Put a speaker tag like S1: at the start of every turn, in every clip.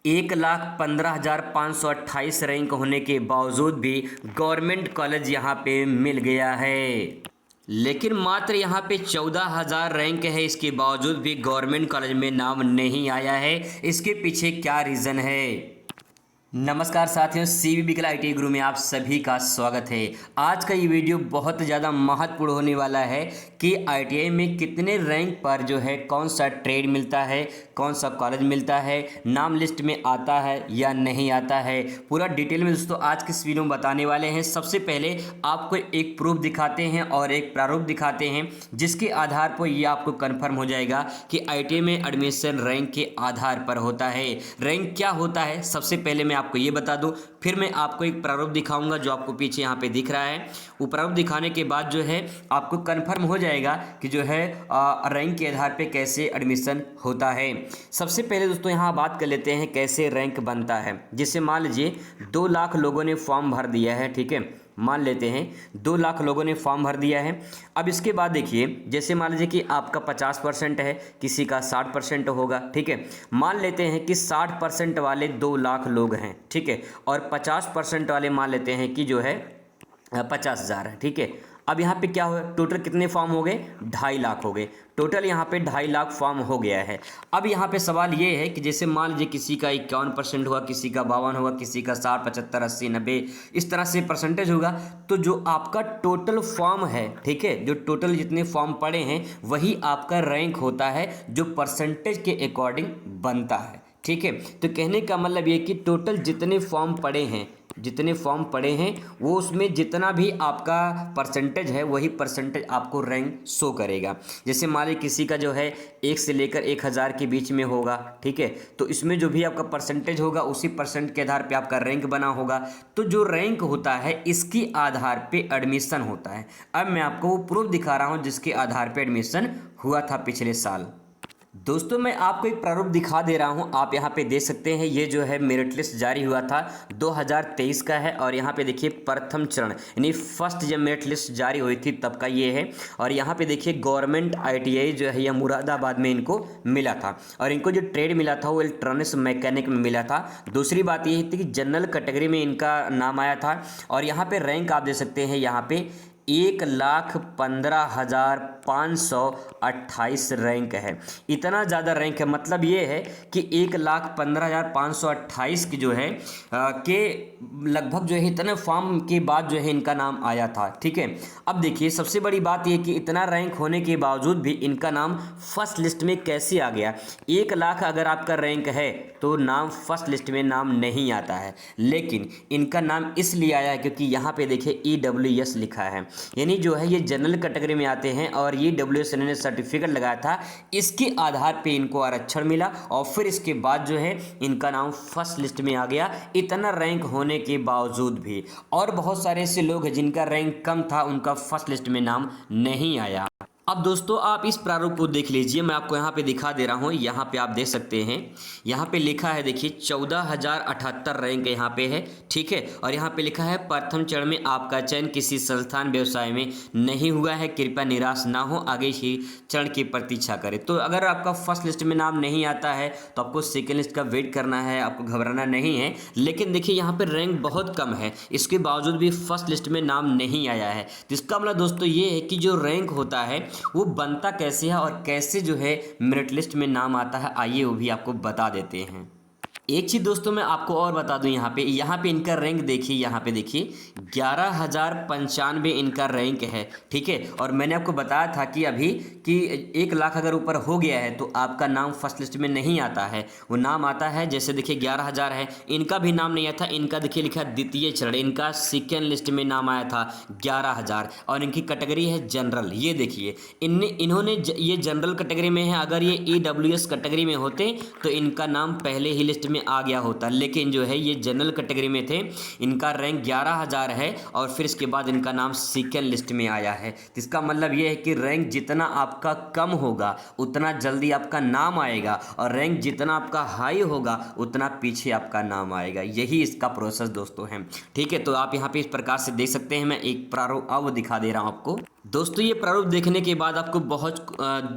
S1: 1,15,528 rank होने के बावजूद भी गवर्नमेंट कॉलेज यहाँ पे मिल गया है। लेकिन मात्र यहाँ पे 14,000 रैंक है, इसके बावजूद भी गवर्नमेंट कॉलेज में नाम नहीं आया है। इसके पीछे क्या रीज़न है? नमस्कार साथियों, CVB IIT गुरु में आप सभी का स्वागत है। आज का ये वीडियो बहुत ज़्यादा महत्वपूर्ण होने वाला है कि IIT में कितने रैंक पर जो है कौन सा ट्रेड मिलता है, कौन सा कॉलेज मिलता है, नाम लिस्ट में आता है या नहीं आता है। पूरा डिटेल में दोस्तों आज के इस वीडियो में बताने वाले हैं। सबसे पहले आपको एक प्रूफ दिखाते हैं और एक प्रारूप दिखाते हैं, जिसके आधार पर ये आपको कन्फर्म हो जाएगा कि IIT में एडमिशन रैंक के आधार पर होता है। रैंक क्या होता है सबसे पहले मैं आपको ये बता दूं, फिर मैं आपको एक प्रारूप दिखाऊंगा जो आपको पीछे यहाँ पे दिख रहा है। वो प्रारूप दिखाने के बाद जो है आपको कंफर्म हो जाएगा कि जो है रैंक के आधार पे कैसे एडमिशन होता है। सबसे पहले दोस्तों यहाँ बात कर लेते हैं कैसे रैंक बनता है। जैसे मान लीजिए 2 लाख लोगों ने फॉर्म भर दिया है, ठीक है, मान लेते हैं 2 लाख लोगों ने फॉर्म भर दिया है। अब इसके बाद देखिए, जैसे मान लीजिए कि आपका 50% है, किसी का 60% होगा, ठीक है। मान लेते हैं कि 60% वाले 2 लाख लोग हैं, ठीक है, और 50% वाले मान लेते हैं कि जो है 50,000 है, ठीक है। अब यहाँ पे क्या हुआ, टोटल कितने फॉर्म हो गए? 2.5 लाख हो गए। टोटल यहाँ पे 2.5 लाख फॉर्म हो गया है। अब यहाँ पे सवाल ये है कि जैसे मान लीजिए किसी का 51% होगा, किसी का 52 होगा, किसी का 60, 75, 80, 90 इस तरह से परसेंटेज होगा। तो जो आपका टोटल फॉर्म है, ठीक है, जो टोटल जितने फॉर्म पड़े हैं वही आपका रैंक होता है, जो परसेंटेज के अकॉर्डिंग बनता है, ठीक है। तो कहने का मतलब ये कि टोटल जितने फॉर्म पड़े हैं, जितने फॉर्म पड़े हैं वो उसमें जितना भी आपका परसेंटेज है वही परसेंटेज आपको रैंक शो करेगा। जैसे मान लीजिए किसी का जो है 1 से लेकर 1,000 के बीच में होगा, ठीक है, तो इसमें जो भी आपका परसेंटेज होगा उसी परसेंट के आधार पे आपका रैंक बना होगा। तो जो रैंक होता है इसके आधार पे एडमिशन होता है। अब मैं आपको वो प्रूफ दिखा रहा हूँ जिसके आधार पे एडमिशन हुआ था पिछले साल। दोस्तों मैं आपको एक प्रारूप दिखा दे रहा हूं, आप यहां पे देख सकते हैं। ये जो है मेरिट लिस्ट जारी हुआ था 2023 का है, और यहां पे देखिए प्रथम चरण यानी फर्स्ट जब मेरिट लिस्ट जारी हुई थी तब का ये है। और यहां पे देखिए गवर्नमेंट IIT जो है यह मुरादाबाद में इनको मिला था, और इनको जो ट्रेड मिला था वो इलेक्ट्रॉनिक्स मैकेनिक में मिला था। दूसरी बात ये थी कि जनरल कैटेगरी में इनका नाम आया था। और यहाँ पे रैंक आप देख सकते हैं, यहाँ पे 1,15,528 रैंक है। इतना ज़्यादा रैंक है, मतलब ये है कि 1,15,528 की जो है के लगभग जो है इतने फॉर्म के बाद जो है इनका नाम आया था, ठीक है। अब देखिए सबसे बड़ी बात ये कि इतना रैंक होने के बावजूद भी इनका नाम फर्स्ट लिस्ट में कैसे आ गया। 1 लाख अगर आपका रैंक है तो नाम फर्स्ट लिस्ट में नाम नहीं आता है, लेकिन इनका नाम इसलिए आया है क्योंकि यहाँ पे देखिए EWS लिखा है, यानी जो है ये जनरल कैटेगरी में आते हैं। और ये EWS ने सर्टिफिकेट लगाया था, इसके आधार पे इनको आरक्षण मिला, और फिर इसके बाद जो है इनका नाम फर्स्ट लिस्ट में आ गया इतना रैंक होने के बावजूद भी। और बहुत सारे ऐसे लोग हैं जिनका रैंक कम था, उनका फर्स्ट लिस्ट में नाम नहीं आया। अब दोस्तों आप इस प्रारूप को देख लीजिए, मैं आपको यहाँ पे दिखा दे रहा हूँ। यहाँ पे आप देख सकते हैं, यहाँ पे लिखा है देखिए 14,078 रैंक यहाँ पे है, ठीक है। और यहाँ पे लिखा है प्रथम चरण में आपका चयन किसी संस्थान व्यवसाय में नहीं हुआ है, कृपया निराश ना हो, आगे ही चरण की प्रतीक्षा करें। तो अगर आपका फर्स्ट लिस्ट में नाम नहीं आता है तो आपको सेकेंड लिस्ट का वेट करना है, आपको घबराना नहीं है। लेकिन देखिए यहाँ पर रैंक बहुत कम है, इसके बावजूद भी फर्स्ट लिस्ट में नाम नहीं आया है। तो इसका मतलब दोस्तों ये है कि जो रैंक होता है वो बनता कैसे है और कैसे जो है मेरिट लिस्ट में नाम आता है, आइए वो भी आपको बता देते हैं। एक चीज़ दोस्तों मैं आपको और बता दूं, यहाँ पे इनका रैंक देखिए, यहाँ पे देखिए 11,095 इनका रैंक है, ठीक है। और मैंने आपको बताया था कि अभी कि 1 लाख अगर ऊपर हो गया है तो आपका नाम फर्स्ट लिस्ट में नहीं आता है, वो नाम आता है। जैसे देखिए 11,000 है, इनका भी नाम नहीं आया था, इनका देखिए लिखा द्वितीय चरण, इनका सेकेंड लिस्ट में नाम आया था 11,000, और इनकी कैटेगरी है जनरल। ये देखिए इन्होंने ये जनरल कैटेगरी में है, अगर ये EWS कैटेगरी में होते तो इनका नाम पहले ही लिस्ट में आ गया होता, लेकिन जो है ये जनरल कैटेगरी में थे, इनका रैंक 11,000 है, और फिर इसके बाद इनका नाम सेकेंड लिस्ट में आया है। तो इसका मतलब ये है कि रैंक जितना आपका कम होगा उतना जल्दी आपका नाम आएगा, और रैंक जितना आपका हाई होगा उतना पीछे आपका नाम आएगा। यही इसका प्रोसेस दोस्तों है, ठीक है। तो आप यहाँ पे इस प्रकार से देख सकते हैं। मैं एक प्रारूप अब दिखा दे रहा हूँ आपको। दोस्तों ये प्रारूप देखने के बाद आपको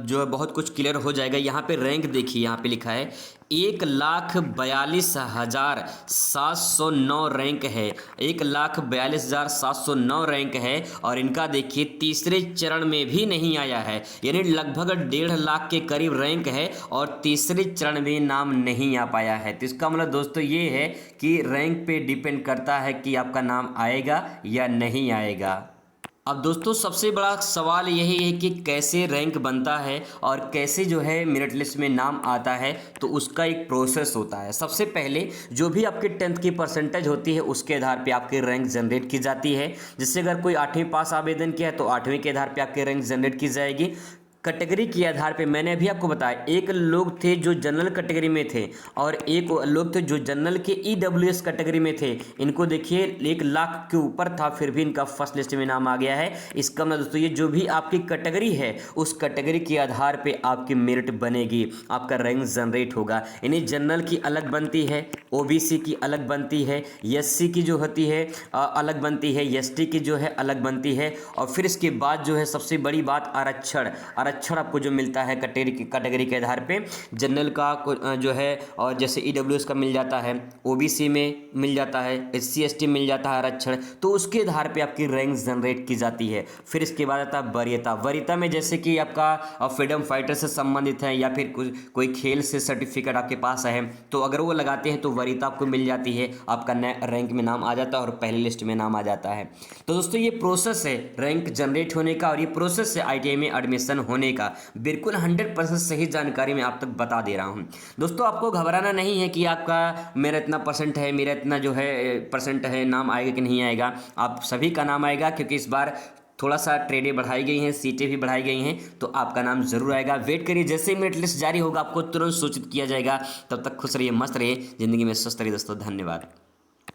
S1: जो है बहुत कुछ क्लियर हो जाएगा। यहाँ पे रैंक देखिए, यहाँ पे लिखा है 1,42,709 रैंक है। 1,42,709 रैंक है और इनका देखिए तीसरे चरण में भी नहीं आया है, यानी लगभग 1.5 लाख के करीब रैंक है और तीसरे चरण में नाम नहीं आ पाया है। तो इसका मतलब दोस्तों ये है कि रैंक पे डिपेंड करता है कि आपका नाम आएगा या नहीं आएगा। अब दोस्तों सबसे बड़ा सवाल यही है कि कैसे रैंक बनता है और कैसे जो है मेरिट लिस्ट में नाम आता है। तो उसका एक प्रोसेस होता है। सबसे पहले जो भी आपके 10th की परसेंटेज होती है उसके आधार पे आपकी रैंक जनरेट की जाती है। जिससे अगर कोई 8वीं पास आवेदन किया है तो 8वीं के आधार पे आपकी रैंक जनरेट की जाएगी। कैटेगरी के आधार पे मैंने अभी आपको बताया, एक लोग थे जो जनरल कैटेगरी में थे और एक लोग थे जो जनरल के EWS कैटेगरी में थे। इनको देखिए 1 लाख के ऊपर था, फिर भी इनका फर्स्ट लिस्ट में नाम आ गया है। इसका मतलब दोस्तों ये जो भी आपकी कैटेगरी है उस कैटेगरी के आधार पे आपकी मेरिट बनेगी, आपका रैंक जनरेट होगा। यानी जनरल की अलग बनती है, OBC की अलग बनती है, SC की जो होती है अलग बनती है, ST की जो है अलग बनती है। और फिर इसके बाद जो है सबसे बड़ी बात आरक्षण आपको जो मिलता है कैटेगरी के आधार पे। जनरल का जो है और जैसे EWS का मिल जाता है, OBC में मिल जाता है, SC ST मिल जाता है आरक्षण। तो उसके आधार पे आपकी रैंक जनरेट की जाती है। फिर इसके बाद आता है वरीयता। वरीयता में जैसे कि आपका फ्रीडम फाइटर से संबंधित है या फिर कोई खेल से सर्टिफिकेट आपके पास है तो अगर वो लगाते हैं तो वरीयता आपको मिल जाती है, आपका रैंक में नाम आ जाता है और पहले लिस्ट में नाम आ जाता है। तो दोस्तों ये प्रोसेस है रैंक जनरेट होने का और ये प्रोसेस है ITI में एडमिशन होने का। बिल्कुल 100% सही जानकारी मैं आप तक बता दे रहा हूं। दोस्तों आपको घबराना नहीं है कि आपका मेरा इतना परसेंट है, मेरा इतना जो है परसेंट है, नाम आएगा कि नहीं आएगा। आप सभी का नाम आएगा क्योंकि इस बार थोड़ा सा ट्रेडें बढ़ाई गई हैं, सीटें भी बढ़ाई गई हैं, तो आपका नाम जरूर आएगा। वेट करिए, जैसे ही मेरिट लिस्ट जारी होगा आपको तुरंत सूचित किया जाएगा। तब तक खुश रहिए, मस्त रहिए, जिंदगी में स्वस्थ रहिए दोस्तों। धन्यवाद।